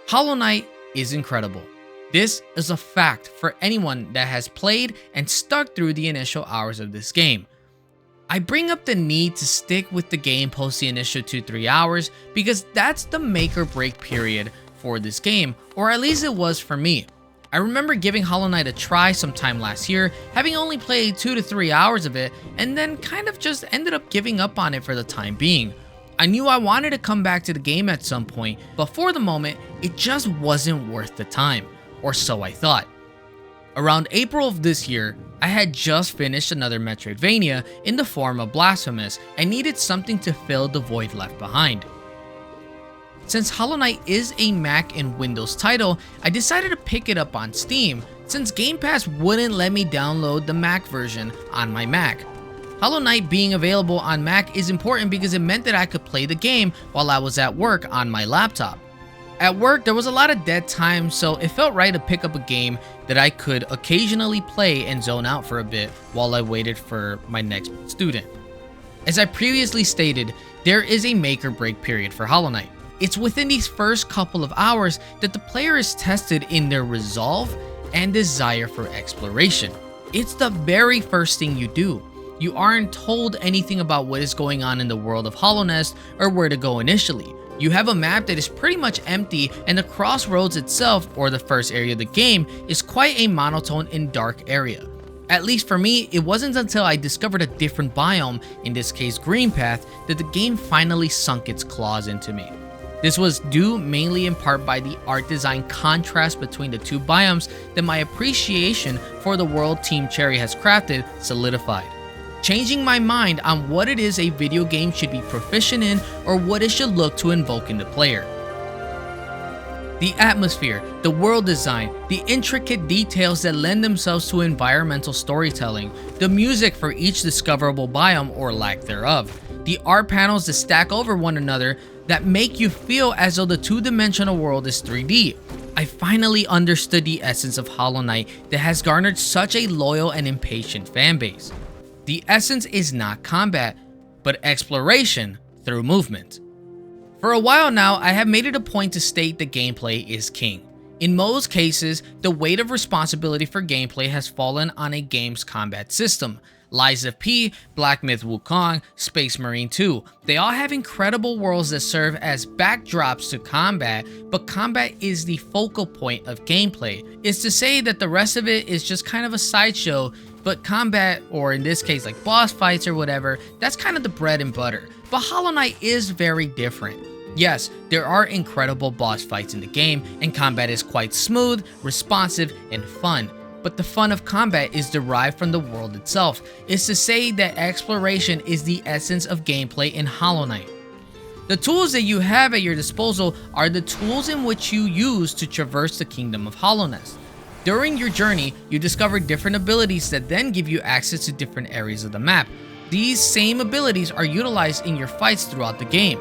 Hollow Knight is incredible. This is a fact for anyone that has played and stuck through the initial hours of this game. I bring up the need to stick with the game post the initial 2-3 hours because that's the make or break period for this game, or at least it was for me. I remember giving Hollow Knight a try sometime last year, having only played 2 to 3 hours of it, and then kind of just ended up giving up on it for the time being. I knew I wanted to come back to the game at some point, but for the moment, it just wasn't worth the time, or so I thought. Around April of this year, I had just finished another Metroidvania in the form of Blasphemous and needed something to fill the void left behind. Since Hollow Knight is a Mac and Windows title, I decided to pick it up on Steam since Game Pass wouldn't let me download the Mac version on my Mac. Hollow Knight being available on Mac is important because it meant that I could play the game while I was at work on my laptop. At work, there was a lot of dead time, so it felt right to pick up a game that I could occasionally play and zone out for a bit while I waited for my next student. As I previously stated, there is a make or break period for Hollow Knight. It's within these first couple of hours that the player is tested in their resolve and desire for exploration. It's the very first thing you do. You aren't told anything about what is going on in the world of Hallownest or where to go initially. You have a map that is pretty much empty, and the crossroads itself, or the first area of the game, is quite a monotone and dark area. At least for me, it wasn't until I discovered a different biome, in this case Green Path, that the game finally sunk its claws into me. This was due mainly in part by the art design contrast between the two biomes that my appreciation for the world Team Cherry has crafted solidified, changing my mind on what it is a video game should be proficient in or what it should look to invoke in the player. The atmosphere, the world design, the intricate details that lend themselves to environmental storytelling, the music for each discoverable biome or lack thereof, the art panels that stack over one another that make you feel as though the two-dimensional world is 3D. I finally understood the essence of Hollow Knight that has garnered such a loyal and impatient fanbase. The essence is not combat, but exploration through movement. For a while now, I have made it a point to state that gameplay is king. In most cases, the weight of responsibility for gameplay has fallen on a game's combat system. Lies of P, Black Myth Wukong, Space Marine 2, they all have incredible worlds that serve as backdrops to combat, but combat is the focal point of gameplay. It's to say that the rest of it is just kind of a sideshow, but combat, or in this case like boss fights or whatever, that's kind of the bread and butter. But Hollow Knight is very different. Yes, there are incredible boss fights in the game, and combat is quite smooth, responsive, and fun. But the fun of combat is derived from the world itself. It's to say that exploration is the essence of gameplay in Hollow Knight. The tools that you have at your disposal are the tools in which you use to traverse the kingdom of Hallownest. During your journey, you discover different abilities that then give you access to different areas of the map. These same abilities are utilized in your fights throughout the game.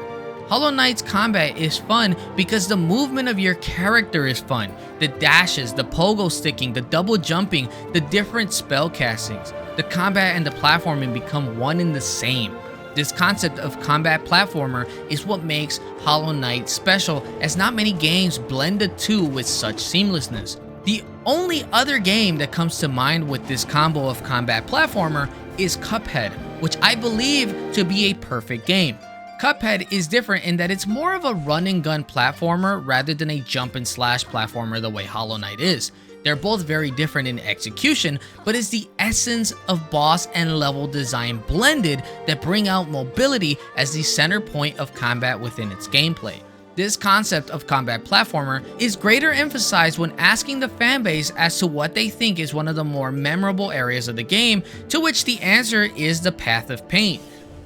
Hollow Knight's combat is fun because the movement of your character is fun. The dashes, the pogo sticking, the double jumping, the different spell castings. The combat and the platforming become one and the same. This concept of combat platformer is what makes Hollow Knight special, as not many games blend the two with such seamlessness. The only other game that comes to mind with this combo of combat platformer is Cuphead, which I believe to be a perfect game. Cuphead is different in that it's more of a run and gun platformer rather than a jump and slash platformer the way Hollow Knight is. They're both very different in execution, but it's the essence of boss and level design blended that bring out mobility as the center point of combat within its gameplay. This concept of combat platformer is greater emphasized when asking the fanbase as to what they think is one of the more memorable areas of the game, to which the answer is the Path of Pain.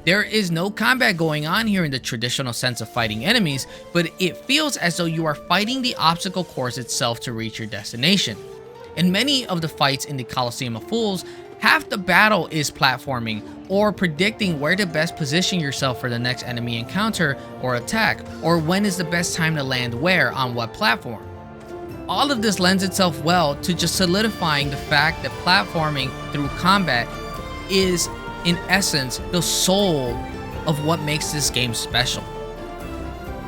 There is no combat going on here in the traditional sense of fighting enemies, but it feels as though you are fighting the obstacle course itself to reach your destination. In many of the fights in the Coliseum of Fools, half the battle is platforming or predicting where to best position yourself for the next enemy encounter or attack, or when is the best time to land where on what platform. All of this lends itself well to just solidifying the fact that platforming through combat is, in essence, the soul of what makes this game special.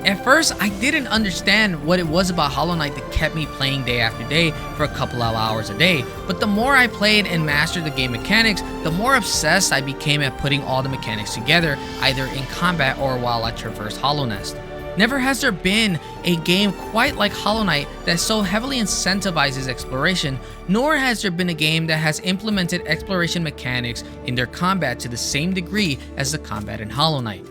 At first, I didn't understand what it was about Hollow Knight that kept me playing day after day for a couple of hours a day, but the more I played and mastered the game mechanics, the more obsessed I became at putting all the mechanics together, either in combat or while I traversed Hallownest. Never has there been a game quite like Hollow Knight that so heavily incentivizes exploration, nor has there been a game that has implemented exploration mechanics in their combat to the same degree as the combat in Hollow Knight.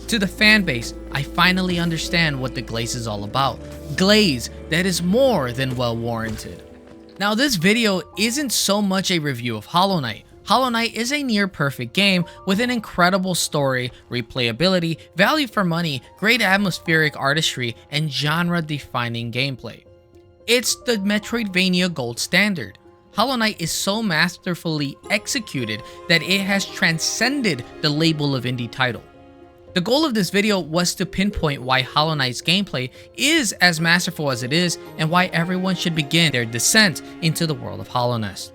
To the fanbase, I finally understand what the glaze is all about. Glaze that is more than well warranted. Now this video isn't so much a review of Hollow Knight. Hollow Knight is a near perfect game with an incredible story, replayability, value for money, great atmospheric artistry, and genre-defining gameplay. It's the Metroidvania gold standard. Hollow Knight is so masterfully executed that it has transcended the label of indie title. The goal of this video was to pinpoint why Hollow Knight's gameplay is as masterful as it is and why everyone should begin their descent into the world of Hallownest.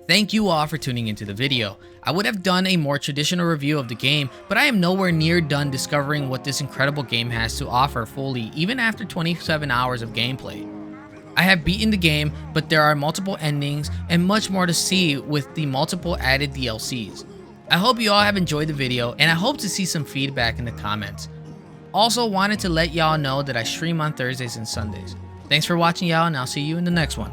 Thank you all for tuning into the video. I would have done a more traditional review of the game, but I am nowhere near done discovering what this incredible game has to offer fully, even after 27 hours of gameplay. I have beaten the game, but there are multiple endings and much more to see with the multiple added DLCs. I hope you all have enjoyed the video, and I hope to see some feedback in the comments. Also wanted to let y'all know that I stream on Thursdays and Sundays. Thanks for watching y'all, and I'll see you in the next one.